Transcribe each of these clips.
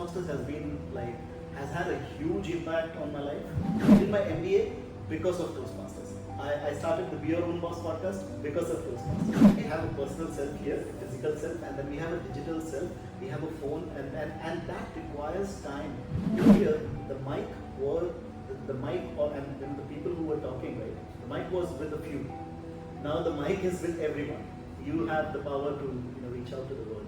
Toastmasters has had a huge impact on my life. I did my MBA because of Toastmasters. I started the Be Your Own Boss podcast because of Toastmasters. We have a personal self here, a physical self, and then we have a digital self. We have a phone, and that requires time. Here, the mic were the mic, and the people who were talking, right? The mic was with a few. Now the mic is with everyone. You have the power to reach out to the world.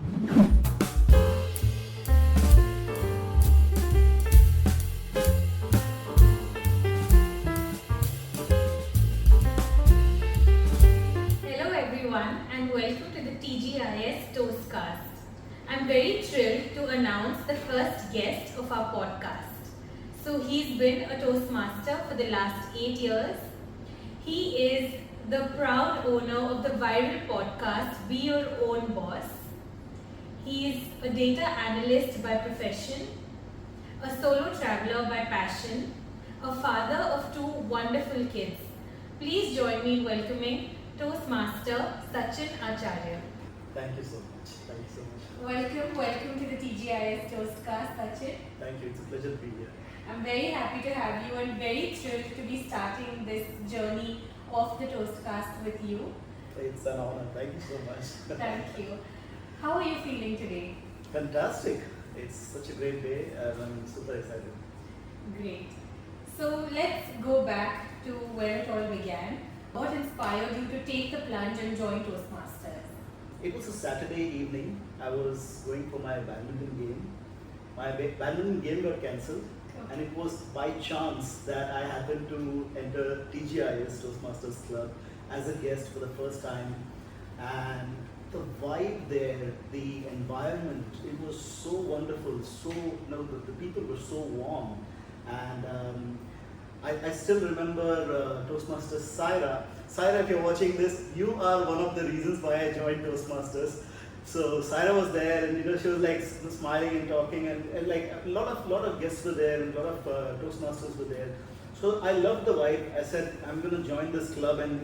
And welcome to the TGIS Toastcast. I'm very thrilled to announce the first guest of our podcast. So he's been a Toastmaster for the last 8 years. He is the proud owner of the viral podcast Be Your Own Boss. He's a data analyst by profession, a solo traveler by passion, a father of 2 wonderful kids. Please join me in welcoming Toastmaster Sachin Acharya. Thank you so much. Thank you so much. Welcome to the TGIS Toastcast, Sachin. Thank you. It's a pleasure to be here. I'm very happy to have you and very thrilled to be starting this journey of the Toastcast with you. It's an honor. Thank you so much. Thank you. How are you feeling today? Fantastic. It's such a great day and I'm super excited. Great. So let's go back to where it all began. What inspired you to take the plunge and join Toastmasters? It was a Saturday evening. I was going for my badminton game. My badminton game got cancelled, and it was by chance that I happened to enter TGIS Toastmasters Club as a guest for the first time. And the vibe there, the environment, it was so wonderful. The people were so warm. And I still remember Toastmasters Saira. Saira, if you're watching this, you are one of the reasons why I joined Toastmasters. So Saira was there, and she was like smiling and talking, and like a lot of guests were there, and a lot of Toastmasters were there. So I loved the vibe. I said I'm going to join this club, and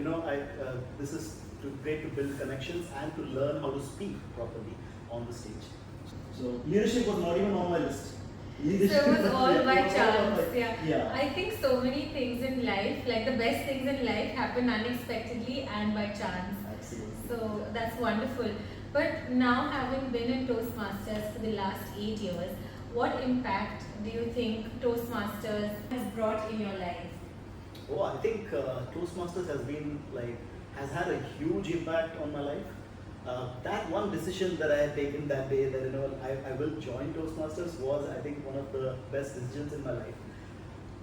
this is great to build connections and to learn how to speak properly on the stage. So leadership was not even on my list. So it was all by chance. Yeah. I think so many things in life, like the best things in life, happen unexpectedly and by chance. Absolutely. So that's wonderful. But now, having been in Toastmasters for the last 8 years, what impact do you think Toastmasters has brought in your life? Oh, I think Toastmasters has had a huge impact on my life. That one decision that I had taken that day, that I will join Toastmasters, was I think one of the best decisions in my life.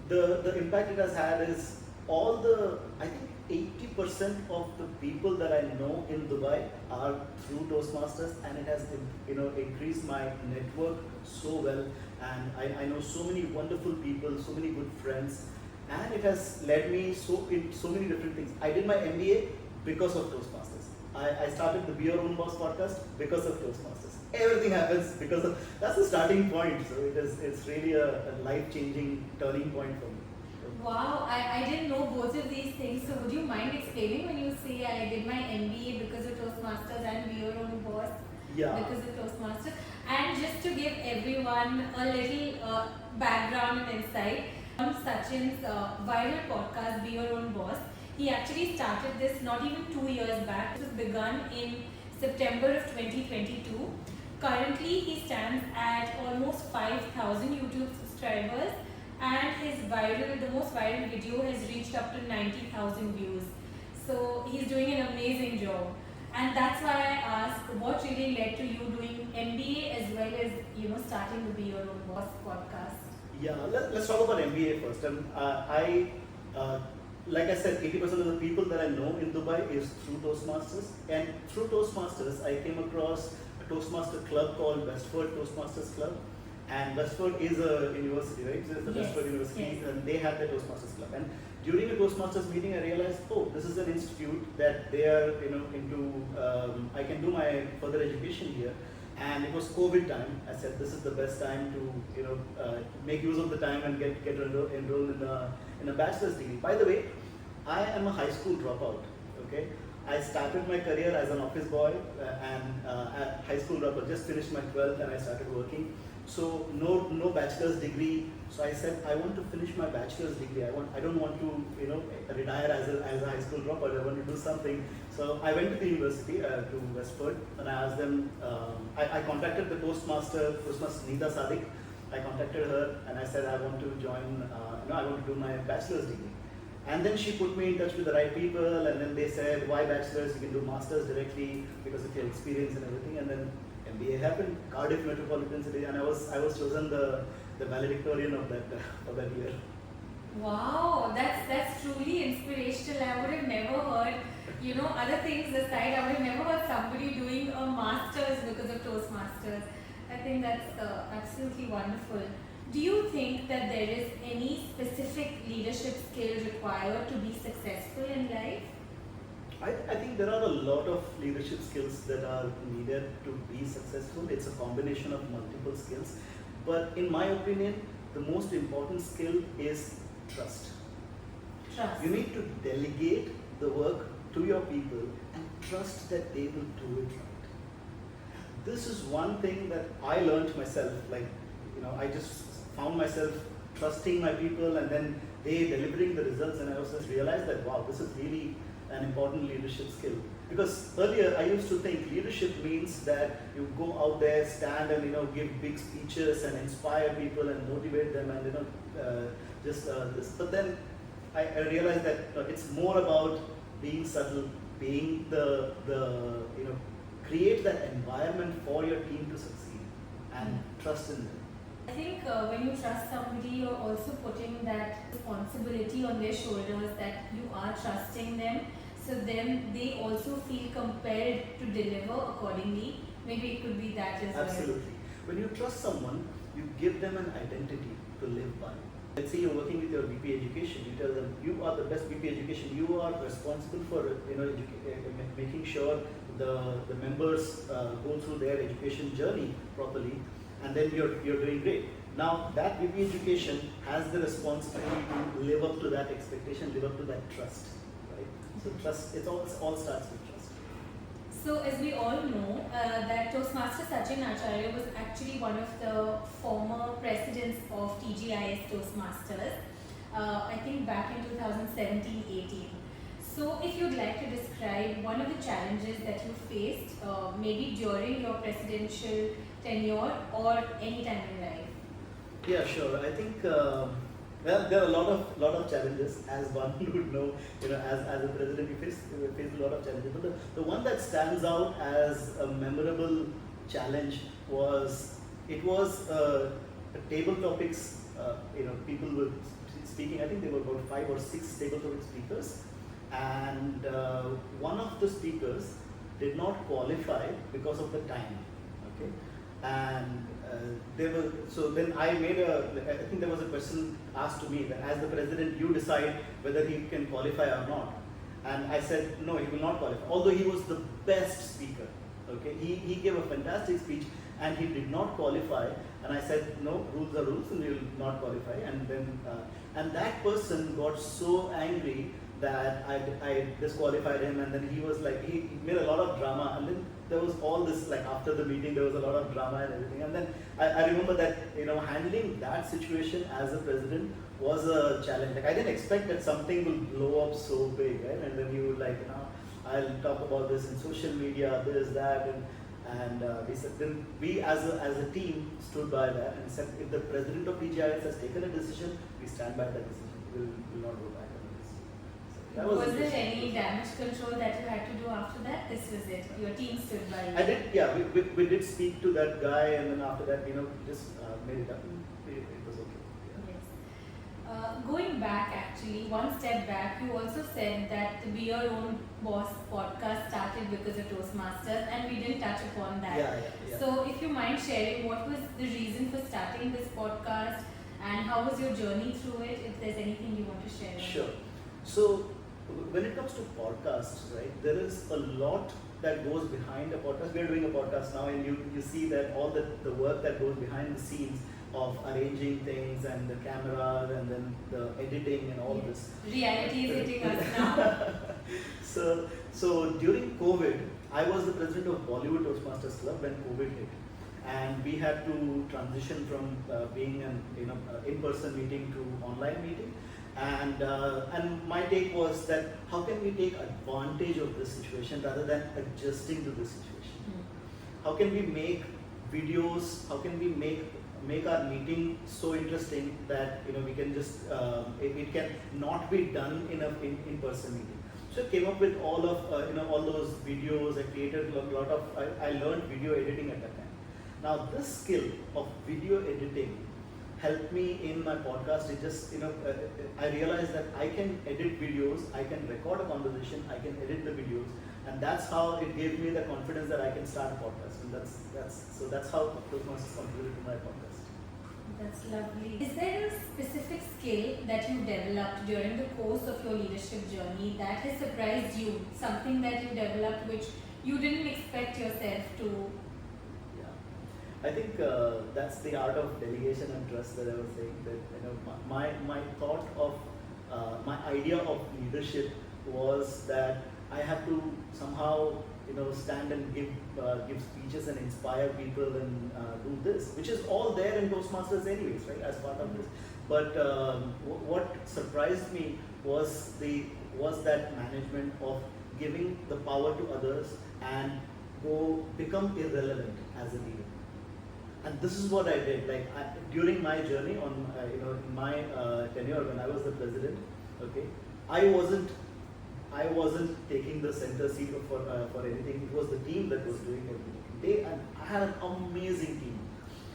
The impact it has had is I think 80% of the people that I know in Dubai are through Toastmasters, and it has increased my network so well, and I know so many wonderful people, so many good friends, and it has led me in so many different things. I did my MBA because of Toastmasters. I started the Be Your Own Boss podcast because of Toastmasters. Everything happens because of that's the starting point. So it's really a life-changing turning point for me. Wow, I didn't know both of these things. So would you mind explaining when you say I did my MBA because of Toastmasters and Be Your Own Boss because of Toastmasters? And just to give everyone a little background and insight on Sachin's viral podcast Be Your Own Boss. He actually started this not even 2 years back. It was begun in September of 2022. Currently, he stands at almost 5,000 YouTube subscribers, and the most viral video has reached up to 90,000 views. So he's doing an amazing job. And that's why I asked, what really led to you doing MBA as well as starting the Be Your Own Boss podcast? Yeah, let's talk about MBA first. Like I said, 80% of the people that I know in Dubai is through Toastmasters. And through Toastmasters, I came across a Toastmaster club called Westford Toastmasters Club. And Westford is a university, right? So it's the Westford University, and they have the Toastmasters Club. And during a Toastmasters meeting, I realized, this is an institute that they are, into. I can do my further education here. And it was COVID time. I said this is the best time to make use of the time and get enrolled in a bachelor's degree. By the way, I am a high school dropout. Okay, I started my career as an office boy and at high school dropout. Just finished my 12th and I started working. So no bachelor's degree. So I said I want to finish my bachelor's degree. I don't want to retire as a high school dropout. I want to do something. So I went to the university to Westford, and I asked them. I contacted the Toastmaster Nita Sadiq. I contacted her and I said I want to join. I want to do my bachelor's degree. And then she put me in touch with the right people, and then they said, why bachelor's? You can do masters directly because of your experience and everything. And then MBA happened, Cardiff Metropolitan City, and I was chosen the valedictorian of that year. Wow, that's truly inspirational. I would have never heard, other things aside, I would have never heard somebody doing a master's because of Toastmasters. I think that's absolutely wonderful. Do you think that there is any specific leadership skill required to be successful in life? I think there are a lot of leadership skills that are needed to be successful. It's a combination of multiple skills. But in my opinion, the most important skill is trust. Trust. You need to delegate the work to your people and trust that they will do it right. This is one thing that I learned myself. I just found myself trusting my people, and then they delivering the results, and I also realized that wow, this is really an important leadership skill. Because earlier I used to think leadership means that you go out there, stand and give big speeches and inspire people and motivate them and this. But then I realized that it's more about being subtle, being the create that environment for your team to succeed and trust in them. I think when you trust somebody, you're also putting that responsibility on their shoulders that you are trusting them. So then they also feel compelled to deliver accordingly. Maybe it could be that as well. Absolutely. When you trust someone, you give them an identity to live by. Let's say you're working with your VP education. You tell them you are the best VP education. You are responsible for making sure the members go through their education journey properly, and then you're doing great. Now that VP education has the responsibility to live up to that expectation, live up to that trust, right? So trust, it all starts with trust. So as we all know, that Toastmaster Sachin Acharya was actually one of the former presidents of TGIS Toastmasters, I think back in 2017-18. So if you'd like to describe one of the challenges that you faced, maybe during your presidential tenure or any time in life. Yeah, sure. I think there are a lot of challenges, as one would know. As a president, you face a lot of challenges. But the one that stands out as a memorable challenge was a table topics. People were speaking. I think there were about 5 or 6 table topic speakers, and one of the speakers did not qualify because of the time. Okay. And so then I think there was a question asked to me that as the president, you decide whether he can qualify or not. And I said, no, he will not qualify. Although he was the best speaker, okay? He gave a fantastic speech and he did not qualify. And I said, no, rules are rules and he will not qualify. And then, and that person got so angry that I disqualified him, and then he was like, he made a lot of drama, and then there was all this, like after the meeting there was a lot of drama and everything, and then I remember that handling that situation as a president was a challenge. Like I didn't expect that something will blow up so big, right? And then he would like, I'll talk about this in social media, this, that, and we said, then we as a team stood by that and said, if the president of TGIS has taken a decision, we stand by that decision. We'll not go back. Was there any damage control that you had to do after that? This was it. Your team stood by you. I did, yeah. We did speak to that guy, and then after that, just made it up. It was okay. Yeah. Yes. Going back, actually, one step back, you also said that the Be Your Own Boss podcast started because of Toastmasters, and we didn't touch upon that. Yeah. So, if you mind sharing, what was the reason for starting this podcast, and how was your journey through it? If there's anything you want to share. Sure. So, when it comes to podcasts, right, there is a lot that goes behind a podcast. We are doing a podcast now, and you see that all the work that goes behind the scenes of arranging things and the camera and then the editing and all this. Reality is hitting us now. So during COVID, I was the president of Bollywood Toastmasters Club when COVID hit. and we had to transition from being an in-person meeting to online meeting. And my take was that how can we take advantage of this situation rather than adjusting to this situation? How can we make videos? How can we make our meeting so interesting that we can just it can not be done in an in-person meeting? So I came up with all of all those videos. I created a lot of. I learned video editing at that time. Now this skill of video editing helped me in my podcast. It just I realized that I can edit videos. I can record a conversation. I can edit the videos, and that's how it gave me the confidence that I can start a podcast. And that's how Toastmasters contributed to my podcast. That's lovely. Is there a specific skill that you developed during the course of your leadership journey that has surprised you? Something that you developed which you didn't expect yourself to? Yeah, I think that's the art of delegation and trust that I was saying. That my thought of my idea of leadership was that I have to somehow stand and give speeches and inspire people and do this, which is all there in Toastmasters anyways, right, as part of this. But what surprised me was that management of giving the power to others and become irrelevant as a leader. And this is what I did. Like during my journey on in my tenure when I was the president, okay, I wasn't taking the center seat for anything. It was the team that was doing everything. And I had an amazing team.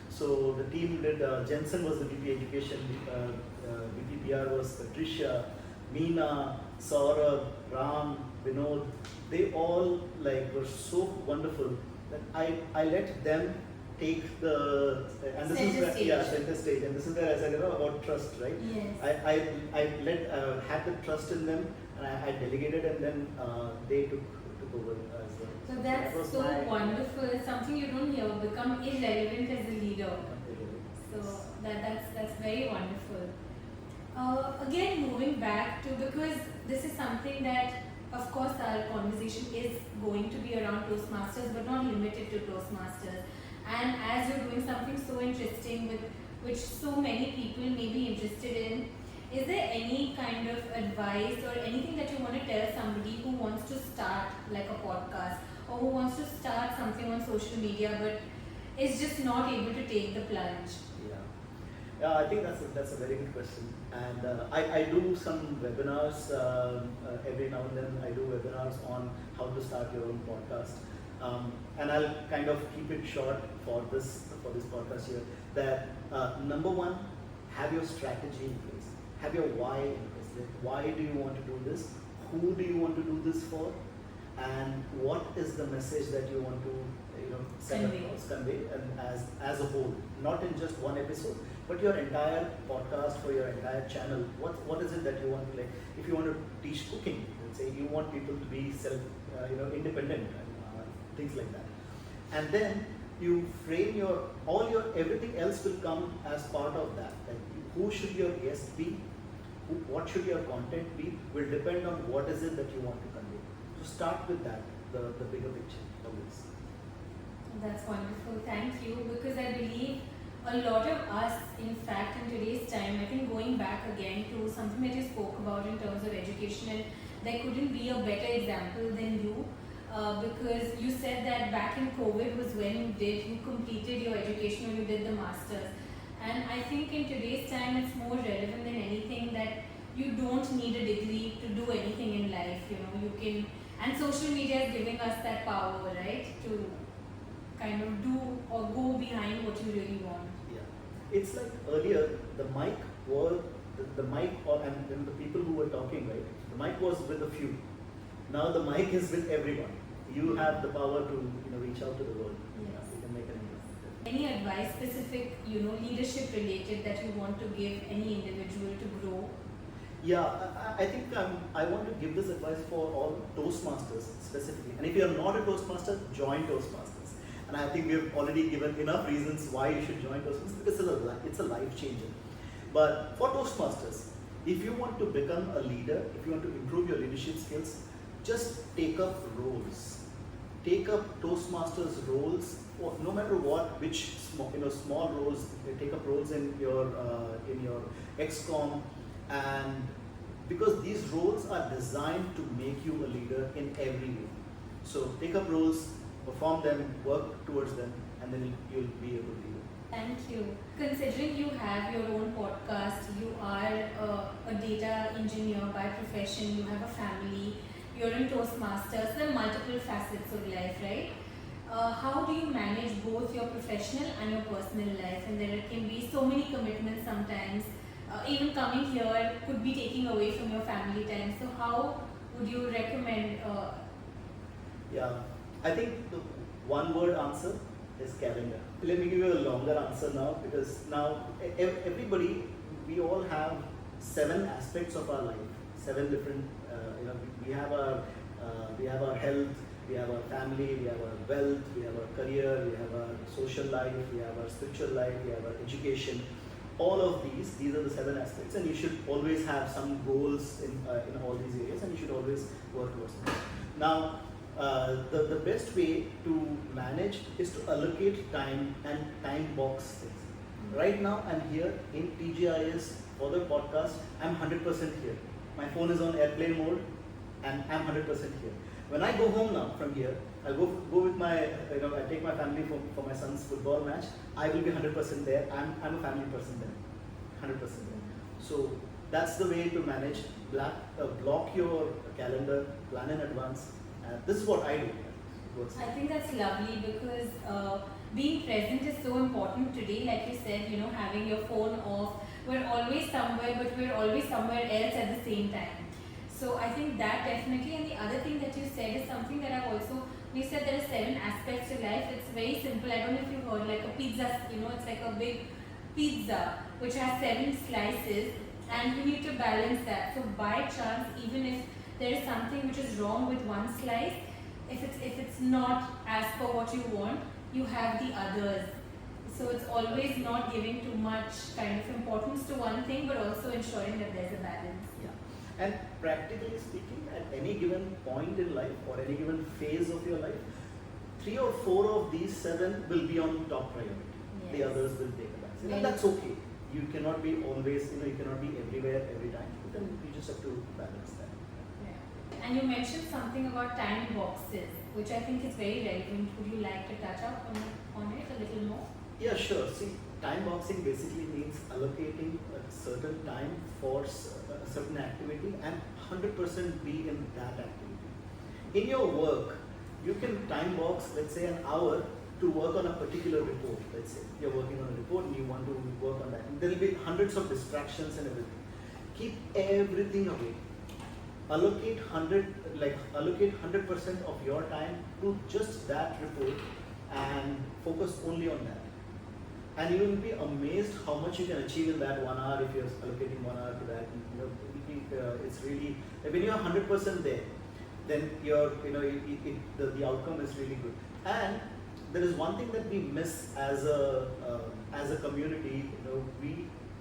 So the team did. Jensen was the VP Education. VP PR was Patricia, Meena, Saurabh, Ram, Vinod. They all were so wonderful that I let them take the center stage. Center stage. And this is where I said about trust, right? Yes. I had the trust in them. And I delegated, and then they took over as well. So that's so wonderful. It's something you don't hear. Become irrelevant as a leader. So that's very wonderful. Again, moving back to, because this is something that, of course, our conversation is going to be around Toastmasters, but not limited to Toastmasters. And as you're doing something so interesting with which so many people may be interested in, is there any kind of advice or anything that you want to tell somebody who wants to start like a podcast or who wants to start something on social media but is just not able to take the plunge? Yeah, I think that's a very good question. And I do some webinars every now and then. I do webinars on how to start your own podcast. And I'll kind of keep it short for this podcast here. That number one, have your strategy in place. Have your why in place. Why do you want to do this? Who do you want to do this for? And what is the message that you want to convey and as a whole, not in just one episode, but your entire podcast or your entire channel. What is it that you want to like? If you want to teach cooking, let's say you want people to be independent and things like that, and then you frame everything else will come as part of that. Like who should your guest be? What should your content be? Will depend on what is it that you want to convey. So start with that, the bigger picture always. That's wonderful. Thank you. Because I believe a lot of us, in fact, in today's time, I think going back again to something that you spoke about in terms of education, and there couldn't be a better example than you. Because you said that back in COVID was when you completed your education or you did the masters. And I think in today's time it's more relevant than anything that you don't need a degree to do anything in life. You can, and social media is giving us that power, right, to kind of do or go behind what you really want. Yeah, it's like earlier the mic and the people who were talking, right? The mic was with a few. Now the mic is with everyone. You have the power to reach out to the world. Yes. You can make an impact. Any advice specific, leadership related that you want to give any individual to grow? Yeah, I think I want to give this advice for all Toastmasters specifically. And if you are not a Toastmaster, join Toastmasters. And I think we have already given enough reasons why you should join Toastmasters because it's a life changer. But for Toastmasters, if you want to become a leader, if you want to improve your leadership skills, just take up roles. take up Toastmasters roles, or no matter what, which small roles, take up roles in your XCOM, and because these roles are designed to make you a leader in every way. So take up roles, perform them, work towards them, and then you'll be able to lead. Thank you. Considering you have your own podcast, you are a data engineer by profession, you have a family, you're in Toastmasters, there are multiple facets of life, right? How do you manage both your professional and your personal life? And there can be so many commitments sometimes. Even coming here could be taking away from your family time. So how would you recommend? Yeah, I think the one word answer is calendar. Let me give you a longer answer now, because now everybody, we all have 7 aspects of our life, 7 different. We have our health, we have our family, we have our wealth, we have our career, we have our social life, we have our spiritual life, we have our education. All of these are the 7 aspects, and you should always have some goals in all these areas, and you should always work towards them. Now, the best way to manage is to allocate time and time box things. Right now, I'm here in TGIS for the podcast. I'm 100% here. My phone is on airplane mode, and I'm 100% here. When I go home now from here, I'll go with my, I take my family for my son's football match. I will be 100% there. I'm a family person there, 100% there. So that's the way to manage. Block your calendar, plan in advance. This is what I do. I think that's lovely, because being present is so important today. Like you said, having your phone off. We're always somewhere, but we're always somewhere else at the same time. So I think that definitely. And the other thing that you said is something that I've also. We said there are 7 aspects to life. It's very simple. I don't know if you've heard, like a pizza. It's like a big pizza which has 7 slices, and you need to balance that. So by chance, even if there is something which is wrong with one slice, if it's not as per what you want, you have the others. So it's always not giving too much kind of importance to one thing, but also ensuring that there's a balance. Yeah. And practically speaking, at any given point in life or any given phase of your life, 3 or 4 of these 7 will be on top priority. Yes. The others will take a back. And that's okay. You cannot be always, you cannot be everywhere every time. Then you just have to balance that. Yeah. And you mentioned something about time boxes, which I think is very relevant. Would you like to touch up on it a little more? Yeah, sure. See, time boxing basically means allocating a certain time for a certain activity and 100% be in that activity. In your work, you can time box, let's say, an hour to work on a particular report. Let's say you're working on a report and you want to work on that. And there will be hundreds of distractions and everything. Keep everything away. Allocate 100% of your time to just that report and focus only on that. And you will be amazed how much you can achieve in that 1 hour if you're allocating 1 hour to that. It's really, when you're 100% there, then the outcome is really good. And there is one thing that we miss as a community.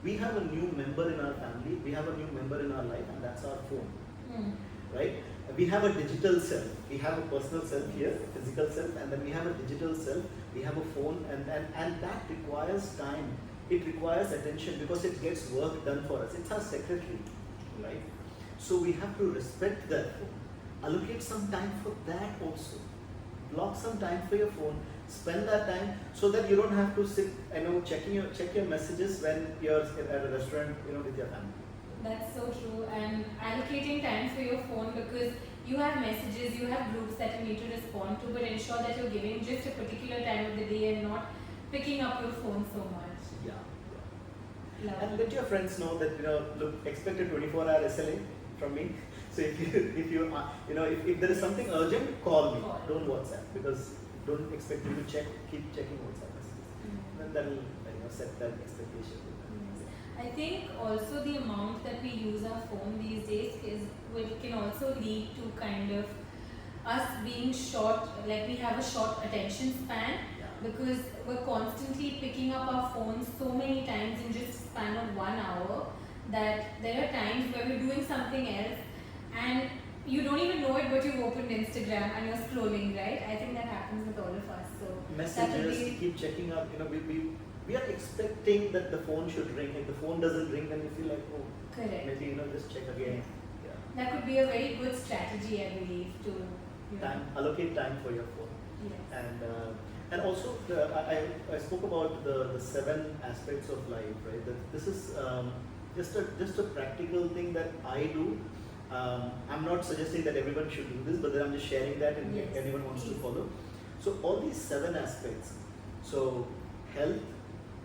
We have a new member in our family, we have a new member in our life, and that's our phone. Right? We have a digital self. We have a personal self here, a physical self, and then we have a digital self. We have a phone, and that requires time. It requires attention because it gets work done for us. It's our secretary, right? So we have to respect that phone. Allocate some time for that also. Block some time for your phone. Spend that time so that you don't have to sit, check your messages when you're at a restaurant, with your family. That's so true. And allocating time for your phone, because you have messages, you have groups that you need to respond to, but ensure that you're giving just a particular time of the day and not picking up your phone so much. Yeah. And let your friends know that expect a 24-hour SLA from me. So if there is something urgent, call me. Don't WhatsApp, because don't expect me to keep checking WhatsApp messages. Then that will set that expectation. I think also the amount that we use our phone these days can also lead to kind of us being short, like we have a short attention span, because we're constantly picking up our phones so many times in just a span of 1 hour that there are times where we're doing something else, and you don't even know it, but you've opened Instagram and you're scrolling, right? I think that happens with all of us. So messages, keep checking up. We are expecting that the phone should ring. If the phone doesn't ring, then we feel like, oh, correct. Maybe just check again. Yeah. That could be a very good strategy, I believe, to allocate time for your phone. Yes. And also I spoke about the 7 aspects of life, right? That this is just a practical thing that I do. I'm not suggesting that everyone should do this, but then I'm just sharing that if anyone wants to follow. So all these 7 aspects. So health,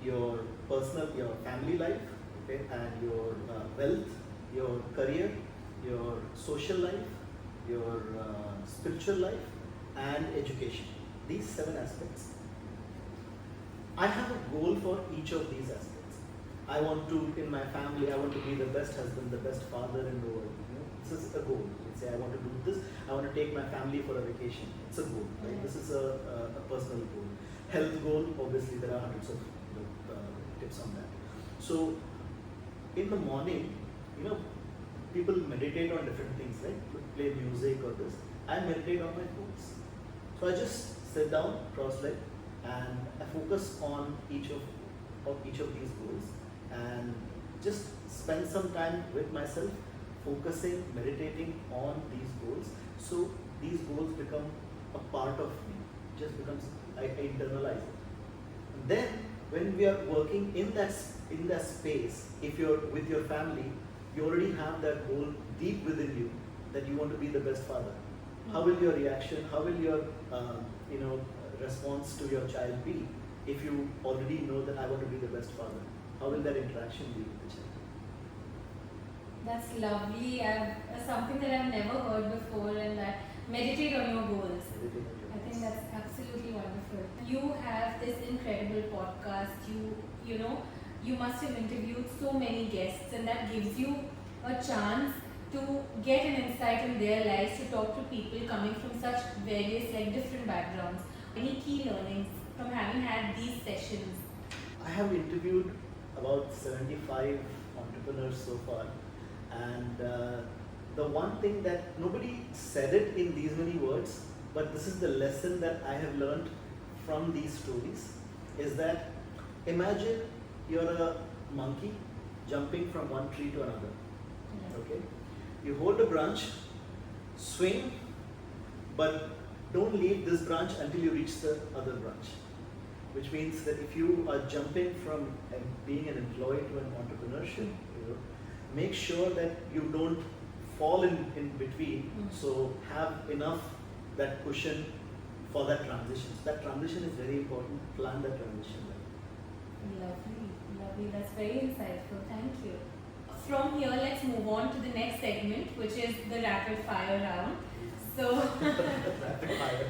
your personal, your family life, okay, and your wealth, your career, your social life, your spiritual life, and education. These 7 aspects. I have a goal for each of these aspects. I want to, in my family, I want to be the best husband, the best father in the world. This is a goal. Let's say I want to do this. I want to take my family for a vacation. It's a goal, right? This is a personal goal. Health goal, obviously there are hundreds of tips on that. So in the morning, people meditate on different things, right? Play music or this. I meditate on my goals. So I just sit down, cross-legged, and I focus on each of these goals, and just spend some time with myself, focusing, meditating on these goals. So these goals become a part of me. Just becomes, I internalize it. And then when we are working in that space, if you're with your family, you already have that goal deep within you that you want to be the best father. How will your reaction, how will your response to your child be if you already know that I want to be the best father? How will that interaction be with the child? That's lovely. Something that I've never heard before, and that meditate on your goals. I think that's absolutely wonderful. You have this incredible podcast. You must have interviewed so many guests, and that gives you a chance to get an insight in their lives, to talk to people coming from such various different backgrounds. Any key learnings from having had these sessions? I have interviewed about 75 entrepreneurs so far, and the one thing that nobody said it in these many words, but this is the lesson that I have learned from these stories, is that imagine you're a monkey jumping from one tree to another. Okay? You hold a branch, swing, but don't leave this branch until you reach the other branch. Which means that if you are jumping from being an employee to an entrepreneurship, make sure that you don't fall in between. So have enough that cushion for that transition. So that transition is very important. Plan that transition well. Lovely. That's very insightful. Thank you. From here, let's move on to the next segment, which is the rapid fire round. So, rapid fire.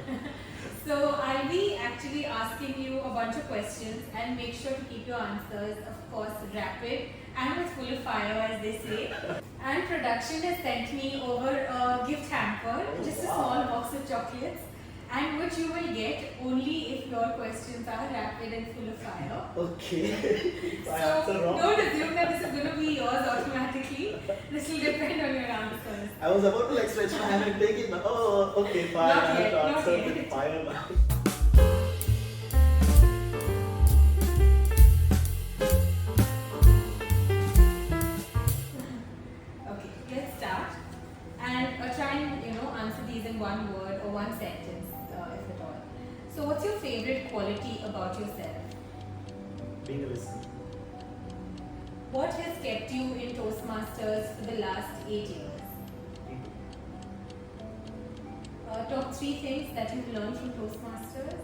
So I'll be actually asking you a bunch of questions, and make sure to keep your answers, of course, rapid and with full of fire, as they say. And production has sent me over a gift hamper, just a small box of chocolates, and which you will get only if your questions are rapid and full of fire. Okay. So don't assume that this is going to be yours automatically. This will depend on your answers. I was about to stretch my hand and take it, but okay, fine. Not I have yet, to not answer yet. with fire now. Okay, let's start. And try and answer these in one word or one sentence, if at all. So what's your favorite quality about yourself? Being a listener. What has kept you in Toastmasters for the last 8 years? Top 3 things that you've learned from Toastmasters?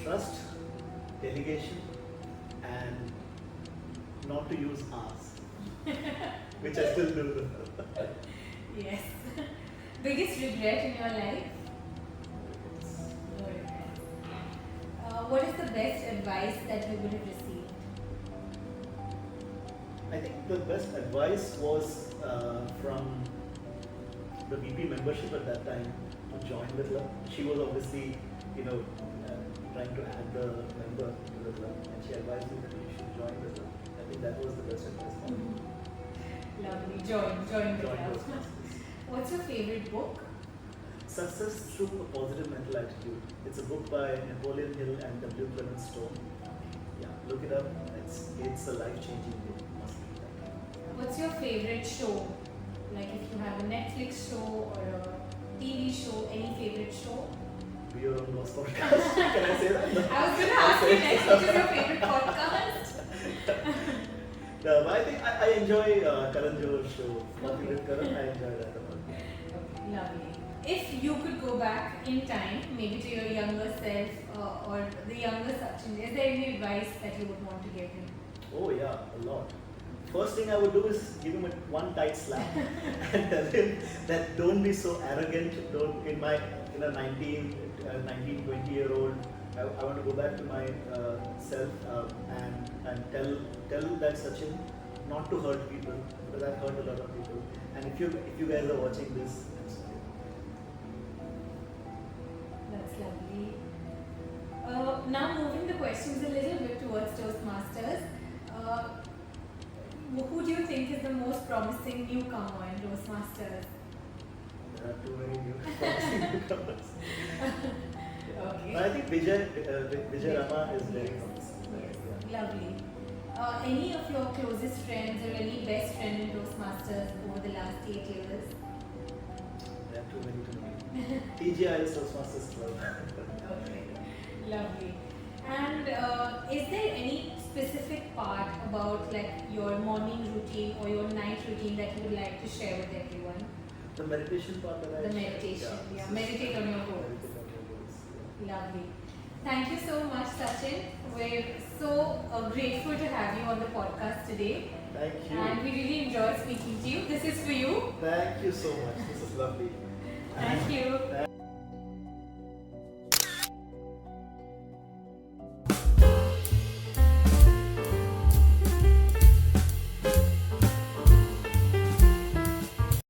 Trust, delegation, and not to use ours, which I still do. Yes. Biggest regret in your life? No regrets. What is the best advice that you would have received? I think the best advice was from the VP membership at that time to join the club. She was obviously, trying to add the member to the club, and she advised me that you should join the club. I think that was the best advice for me. Lovely. Join the club. Toastmasters. What's your favorite book? Success Through a Positive Mental Attitude. It's a book by Napoleon Hill and W. Clement Stone. Yeah, look it up. It's a life-changing book. Must read that. What's your favorite show? Like if you have a Netflix show or a TV show, any favorite show? Be Your Own Boss podcast. Can I say that? I was going to ask you next, which is your favorite podcast? No, but I think I enjoy Karan Johar's show. Working Okay. with Karan, I enjoy that a lot. Okay, lovely. If you could go back in time, maybe to your younger self or the younger Sachin, is there any advice that you would want to give him? Oh yeah, a lot. First thing I would do is give him one tight slap and tell him that don't be so arrogant. Don't in a 20-year-old. I want to go back to my self and tell that Sachin not to hurt people because I've hurt a lot of people. And if you guys are watching this, I'm sorry. That's lovely. Now moving the questions a little bit towards Toastmasters. Who do you think is the most promising newcomer in Toastmasters? There are too many new promising newcomers. Okay. But I think Vijay Rama is very promising. Yes, Yeah. lovely. Any of your closest friends or any best friend in Toastmasters over the last 8 years? There are too many to name. TGIS Toastmasters Club. Okay, lovely. And is there any specific part about like your morning routine or your night routine that you would like to share with everyone? The meditation part that I The meditation, yeah. Meditate on your goals. Meditate on your goals. Yeah. Lovely. Thank you so much, Sachin. We're so grateful to have you on the podcast today. Thank you. And we really enjoyed speaking to you. This is for you. Thank you so much. This is lovely. Thank you.